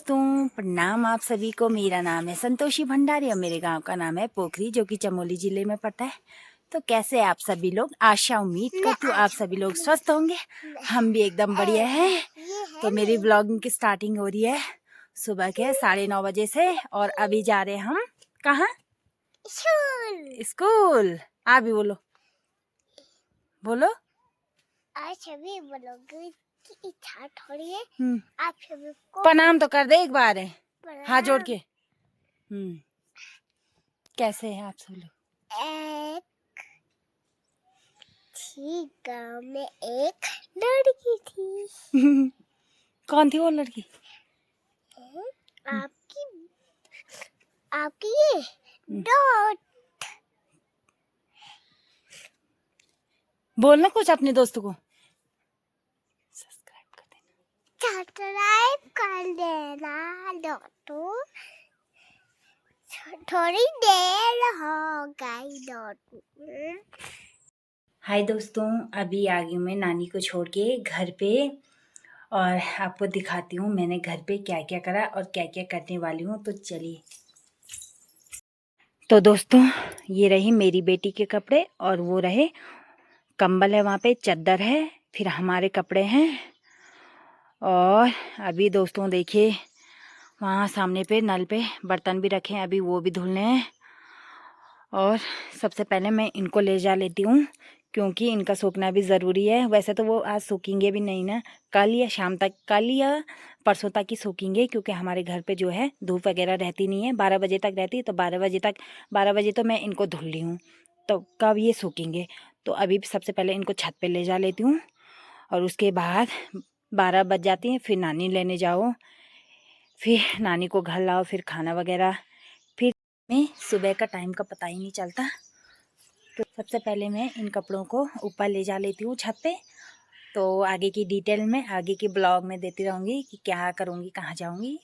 दोस्तों, प्रणाम आप सभी को। मेरा नाम है संतोषी भंडारी और मेरे गांव का नाम है पोखरी, जो कि चमोली जिले में पड़ता है। तो कैसे आप सभी लोग? आशा उम्मीद करती हूँ आप सभी लोग स्वस्थ होंगे। हम भी एकदम बढ़िया हैं। तो मेरी ब्लॉगिंग की स्टार्टिंग हो रही है सुबह के 9:30 बजे से, और अभी जा रहे हैं हम कहाँ? स्कूल। आप भी बोलो बोलो। आज सभी बोलोगे की इच्छा थोड़ी है। आप सभी को प्रणाम तो कर दे एक बार है, हाथ जोड़ के। कैसे हैं आप सब लोग? एक थी गांव में एक लड़की थी। कौन थी वो लड़की? आपकी आपकी ये डॉट। बोलना कुछ अपने दोस्तों को। सब्सक्राइब कर देना डॉटू। थोड़ी देर हो गई डॉटू। हाय दोस्तों, अभी आ गई मैं नानी को छोड़ के घर पे, और आपको दिखाती हूँ मैंने घर पे क्या क्या करा और क्या क्या करने वाली हूँ। तो चलिए। तो दोस्तों, ये रही मेरी बेटी के कपड़े, और वो रहे कंबल है, वहाँ पे चादर है, फिर हमारे कपड़े हैं। और अभी दोस्तों देखिए, वहाँ सामने पे नल पे बर्तन भी रखे हैं, अभी वो भी धुलने हैं। और सबसे पहले मैं इनको ले जा लेती हूँ, क्योंकि इनका सूखना भी ज़रूरी है। वैसे तो वो आज सूखेंगे भी नहीं ना, कल या शाम तक, कल या परसों तक ही सूखेंगे, क्योंकि हमारे घर पे जो है धूप वगैरह रहती नहीं है। 12 बजे तक रहती है, तो 12 बजे तो मैं इनको धुल ली हूँ, तो कब ये सूखेंगे। तो अभी सबसे पहले इनको छत पे ले जा लेती हूँ, और उसके बाद 12 बज जाती हैं, फिर नानी लेने जाओ, फिर नानी को घर लाओ, फिर खाना वगैरह, फिर में सुबह का टाइम का पता ही नहीं चलता। तो सबसे पहले मैं इन कपड़ों को ऊपर ले जा लेती हूँ छत पे। तो आगे की डिटेल में आगे के ब्लॉग में देती रहूँगी कि क्या करूँगी, कहाँ जाऊँगी।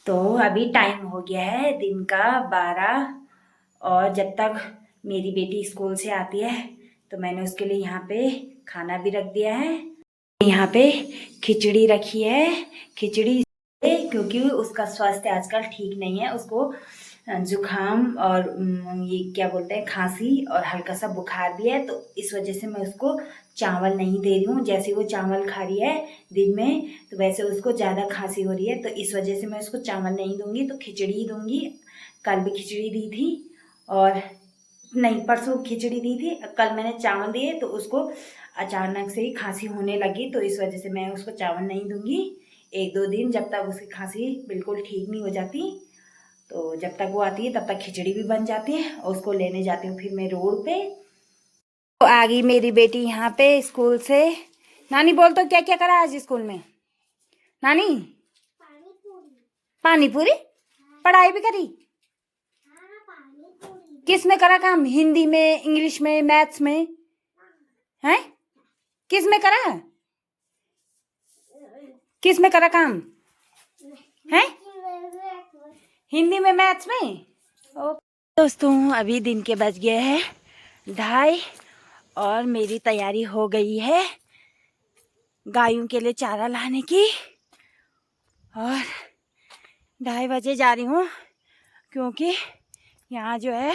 तो अभी टाइम हो गया है दिन का 12, और जब तक मेरी बेटी स्कूल से आती है तो मैंने उसके लिए यहाँ पे खाना भी रख दिया है। यहाँ पे खिचड़ी रखी है, खिचड़ी क्योंकि उसका स्वास्थ्य आजकल ठीक नहीं है। उसको जुखाम और ये क्या बोलते हैं, खांसी और हल्का सा बुखार भी है। तो इस वजह से मैं उसको चावल नहीं दे रही हूँ। जैसे वो चावल खा रही है दिन में, तो वैसे उसको ज़्यादा खांसी हो रही है, तो इस वजह से मैं उसको चावल नहीं दूंगी, तो खिचड़ी ही दूंगी। कल भी खिचड़ी दी थी, और नहीं, परसों खिचड़ी दी थी, कल मैंने चावल दिए, तो उसको अचानक से ही खांसी होने लगी, तो इस वजह से मैं उसको चावल नहीं दूंगी 1-2 दिन, जब तक उसकी खांसी बिल्कुल ठीक नहीं हो जाती। तो जब तक वो आती है तब तक खिचड़ी भी बन जाती है, और उसको लेने जाती हूँ फिर मैं रोड पे। तो आ गई मेरी बेटी यहाँ पे स्कूल से। नानी बोल, तो क्या क्या करा आज स्कूल में? नानी, पानी पूरी पढ़ाई भी करी? किस में करा काम? हिंदी में, इंग्लिश में, मैथ्स में? हैं? किस में करा? किस में करा काम है? हिंदी में, मैथ्स में। दोस्तों, अभी दिन के बज गए हैं 2:30, और मेरी तैयारी हो गई है गायों के लिए चारा लाने की, और 2:30 बजे जा रही हूँ, क्योंकि यहाँ जो है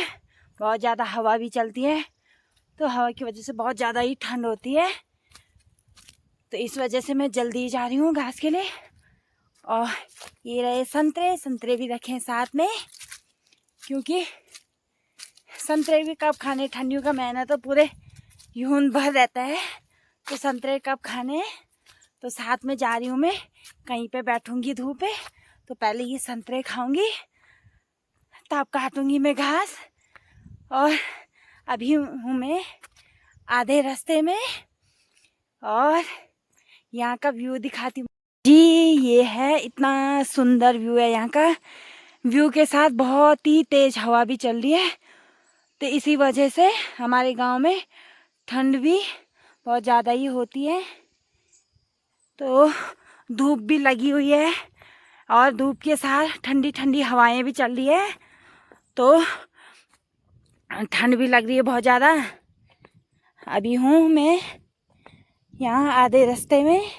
बहुत ज़्यादा हवा भी चलती है, तो हवा की वजह से बहुत ज़्यादा ही ठंड होती है। तो इस वजह से मैं जल्दी जा रही हूँ घास के लिए। और ये रहे संतरे भी रखे हैं साथ में, क्योंकि संतरे भी कब खाने, ठंडियों का महीना तो पूरे यूं भर रहता है, तो संतरे कब खाने। तो साथ में जा रही हूँ मैं, कहीं पे बैठूंगी धूप पे, तो पहले ये संतरे खाऊंगी, तब काटूंगी मैं घास। और अभी हूँ मैं आधे रास्ते में, और यहाँ का व्यू दिखाती हूँ जी। ये है, इतना सुंदर व्यू है यहाँ का। व्यू के साथ बहुत ही तेज हवा भी चल रही है, तो इसी वजह से हमारे गांव में ठंड भी बहुत ज़्यादा ही होती है। तो धूप भी लगी हुई है, और धूप के साथ ठंडी ठंडी हवाएं भी चल रही है, तो ठंड भी लग रही है बहुत ज़्यादा। अभी हूँ मैं यहाँ आधे रास्ते में,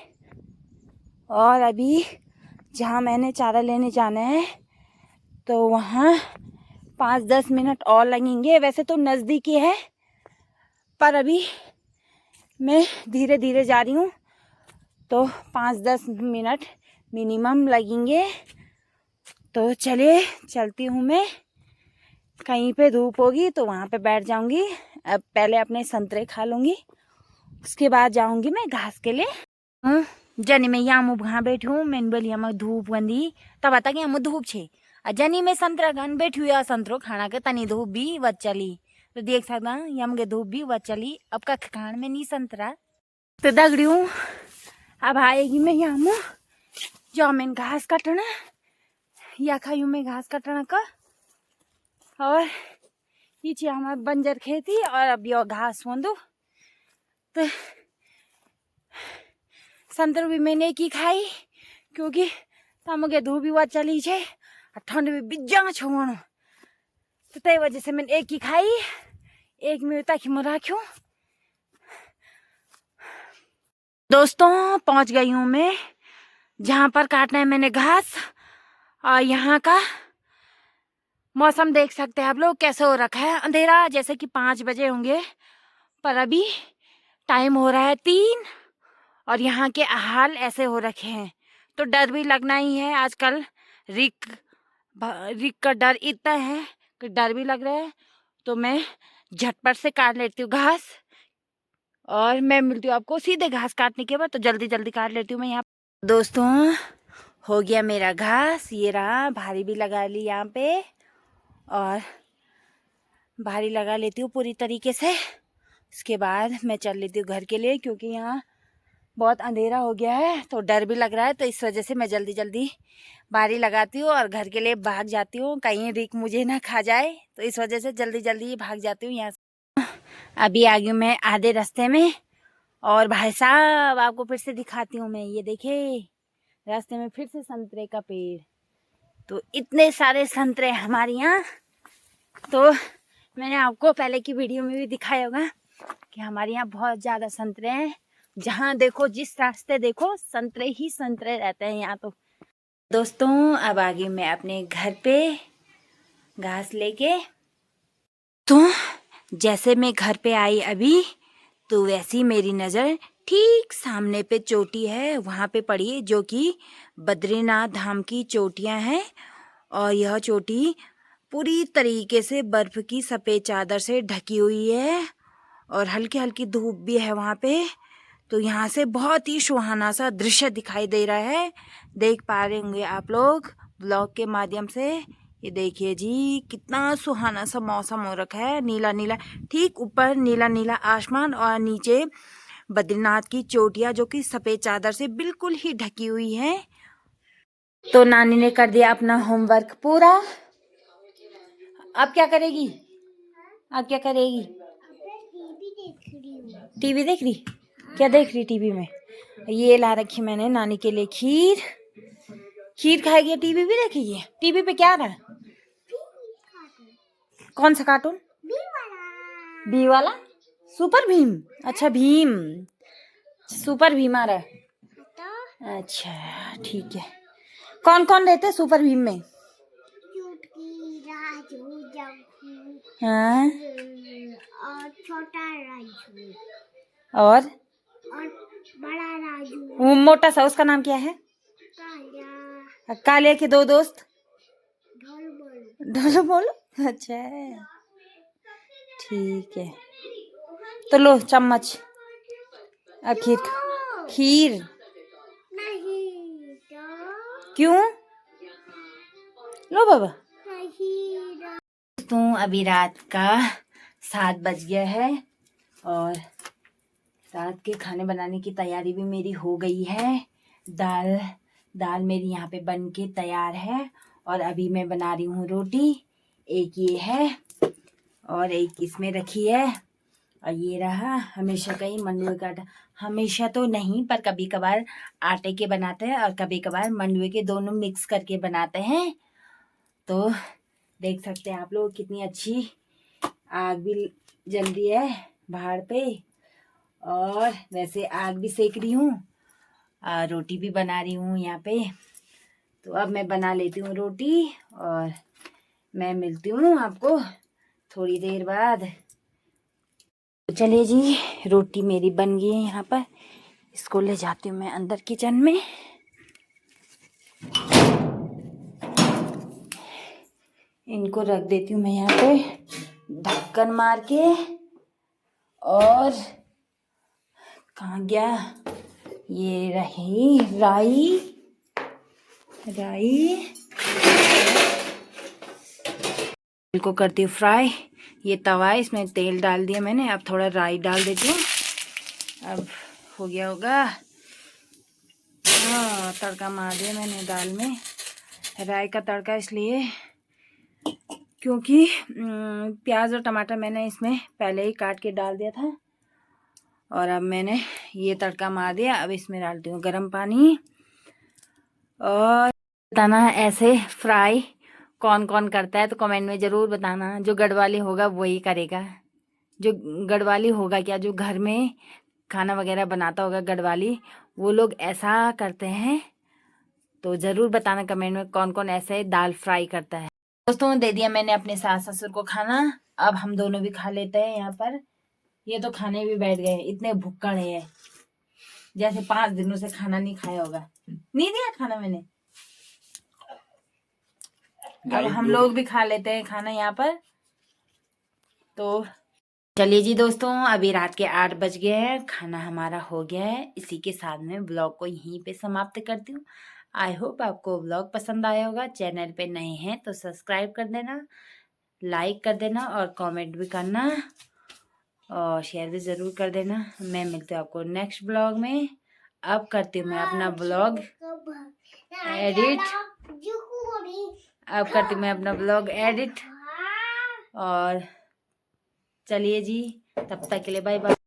और अभी जहाँ मैंने चारा लेने जाना है, तो वहाँ 5-10 मिनट और लगेंगे। वैसे तो नज़दीक ही है, पर अभी मैं धीरे धीरे जा रही हूँ, तो 5-10 मिनट मिनिमम लगेंगे। तो चलिए चलती हूँ मैं। कहीं पे धूप होगी तो वहाँ पे बैठ जाऊँगी। अब पहले अपने संतरे खा लूँगी, उसके बाद जाऊँगी मैं घास के लिए। जनी में यहाँ वहाँ बैठी हूँ, मैंने बोली हम धूप गंदी तब आता कि हम धूप छे। जनी में संतरा गन बैठी हुई संतरो खाना के तनी धूप भी वच चली, तो देख सकता यम के धूप भी वच चली। अब का खान में नहीं संतरा तो दगड़ी हूँ। अब आएगी मैं यहाँ जाओ मैं घास काटना या खायू मैं घास काटना का। और ये हमारे बंजर खेती और अब यो घास होंदो, तो संतरा भी मैंने एक ही खाई क्योंकि तमुके धूप भी वच चली छे, ठंड भी बिजा छोड़ो, तो तय वजह से मैंने एक ही खाई। एक में ताकि मैं राख्यू। दोस्तों पहुंच गई हूँ मैं जहाँ पर काटना है मैंने घास। और यहाँ का मौसम देख सकते हैं आप लोग कैसे हो रखा है, अंधेरा जैसे कि 5 बजे होंगे, पर अभी टाइम हो रहा है 3 और यहाँ के हाल ऐसे हो रखे हैं। तो डर भी लगना ही है आजकल। रिक का डर इतना है कि डर भी लग रहा है। तो मैं झटपट से काट लेती हूँ घास और मैं मिलती हूँ आपको सीधे घास काटने के बाद। तो जल्दी जल्दी काट लेती हूँ मैं यहाँ। दोस्तों हो गया मेरा घास, ये रहा। भारी भी लगा ली यहाँ पे और भारी लगा लेती हूँ पूरी तरीके से। उसके बाद मैं चल लेती हूँ घर के लिए क्योंकि यहाँ बहुत अंधेरा हो गया है, तो डर भी लग रहा है। तो इस वजह से मैं जल्दी जल्दी बारी लगाती हूँ और घर के लिए भाग जाती हूँ, कहीं रिक मुझे ना खा जाए। तो इस वजह से जल्दी जल्दी भाग जाती हूँ यहाँ से। अभी आ गई मैं आधे रास्ते में और भाई साहब आपको फिर से दिखाती हूँ मैं। ये देखिए रास्ते में फिर से संतरे का पेड़, तो इतने सारे संतरे हमारे यहाँ। तो मैंने आपको पहले की वीडियो में भी दिखाया होगा कि हमारे यहाँ बहुत ज़्यादा संतरे हैं। जहाँ देखो जिस रास्ते देखो संतरे ही संतरे रहते हैं यहाँ। तो दोस्तों अब आ गई मैं अपने घर पे घास लेके। तो जैसे मैं घर पे आई अभी, तो वैसी मेरी नज़र ठीक सामने पे चोटी है वहाँ पे पड़ी, जो कि बद्रीनाथ धाम की चोटियाँ हैं। और यह चोटी पूरी तरीके से बर्फ की सफ़ेद चादर से ढकी हुई है और हल्की हल्की धूप भी है वहाँ पे। तो यहाँ से बहुत ही सुहाना सा दृश्य दिखाई दे रहा है, देख पा रहे होंगे आप लोग ब्लॉग के माध्यम से। ये देखिए जी कितना सुहाना सा मौसम हो रखा है, नीला नीला, ठीक ऊपर नीला नीला आसमान और नीचे बद्रीनाथ की चोटियाँ जो कि सफ़ेद चादर से बिल्कुल ही ढकी हुई है। तो नानी ने कर दिया अपना होमवर्क पूरा। अब क्या करेगी? अब क्या करेगी? टीवी देख रही? क्या देख रही टीवी में? ये ला रखी मैंने नानी के लिए खीर। खीर खाएगी, टीवी भी देखेगी। टीवी पे क्या आ रहा है? कौन सा कार्टून? बी वाला सुपर भीम। अच्छा भीम, सुपर भीम आ रहा है। अच्छा ठीक है। कौन कौन रहते सुपर भीम में? हाँ और छोटा राजू और बड़ा राजू। वो मोटा सा उसका नाम क्या है? कालिया। कालिया के 2 दोस्त ढोल बोलो। अच्छा ठीक है। तो लो चम्मच अब खीर नहीं तो क्यों? लो बाबा। नहीं तो अभी रात का 7 बज गया है और रात के खाने बनाने की तैयारी भी मेरी हो गई है। दाल मेरी यहाँ पे बन के तैयार है और अभी मैं बना रही हूँ रोटी। एक ये है और एक इसमें रखी है और ये रहा। हमेशा का ही मंडुए का आटा, हमेशा तो नहीं पर कभी कभार आटे के बनाते हैं और कभी कभार मंडुए के, दोनों मिक्स करके बनाते हैं। तो देख सकते हैं आप लोग कितनी अच्छी आग भी जल रही है बाहर पे और वैसे आग भी सेक रही हूँ, रोटी भी बना रही हूँ यहाँ पे। तो अब मैं बना लेती हूँ रोटी और मैं मिलती हूँ आपको थोड़ी देर बाद। तो चलिए जी, रोटी मेरी बन गई है यहाँ पर। इसको ले जाती हूँ मैं अंदर किचन में। इनको रख देती हूँ मैं यहाँ पे ढक्कन मार के। और कहाँ गया, ये रही राई। इनको करती हूँ फ्राई। ये तवा है, इसमें तेल डाल दिया मैंने। अब थोड़ा राई डाल देती हूँ। अब हो गया होगा। हाँ, तड़का मार दिया मैंने दाल में। राई का तड़का इसलिए क्योंकि प्याज और टमाटर मैंने इसमें पहले ही काट के डाल दिया था। और अब मैंने ये तड़का मार दिया। अब इसमें डालती हूँ गर्म पानी। और बताना ऐसे फ्राई कौन कौन करता है, तो कमेंट में ज़रूर बताना। जो गढ़वाली होगा वही करेगा। जो गढ़वाली होगा क्या, जो घर में खाना वगैरह बनाता होगा गढ़वाली, वो लोग ऐसा करते हैं। तो ज़रूर बताना कमेंट में कौन कौन ऐसे दाल फ्राई करता है। दोस्तों, दे दिया मैंने अपने सास ससुर को खाना। अब हम दोनों भी खा लेते हैं यहाँ पर। ये तो खाने भी बैठ गए, इतने भुक्कड़ है, जैसे 5 दिनों से खाना नहीं खाया होगा। नहीं दिया खाना मैंने। अब हम लोग भी खा लेते हैं खाना यहाँ पर। तो चलिए जी दोस्तों, अभी रात के 8 बज गए हैं, खाना हमारा हो गया है। इसी के साथ में ब्लॉग को यहीं पे समाप्त करती हूँ। आई होप आपको ब्लॉग पसंद आया होगा। चैनल पे नए हैं तो सब्सक्राइब कर देना, लाइक कर देना और कमेंट भी करना और शेयर भी ज़रूर कर देना। मैं मिलती हूँ आपको नेक्स्ट ब्लॉग में। अब करती हूँ मैं अपना ब्लॉग एडिट। अब करती हूँ मैं अपना ब्लॉग एडिट। और चलिए जी, तब तक के लिए बाय बाय।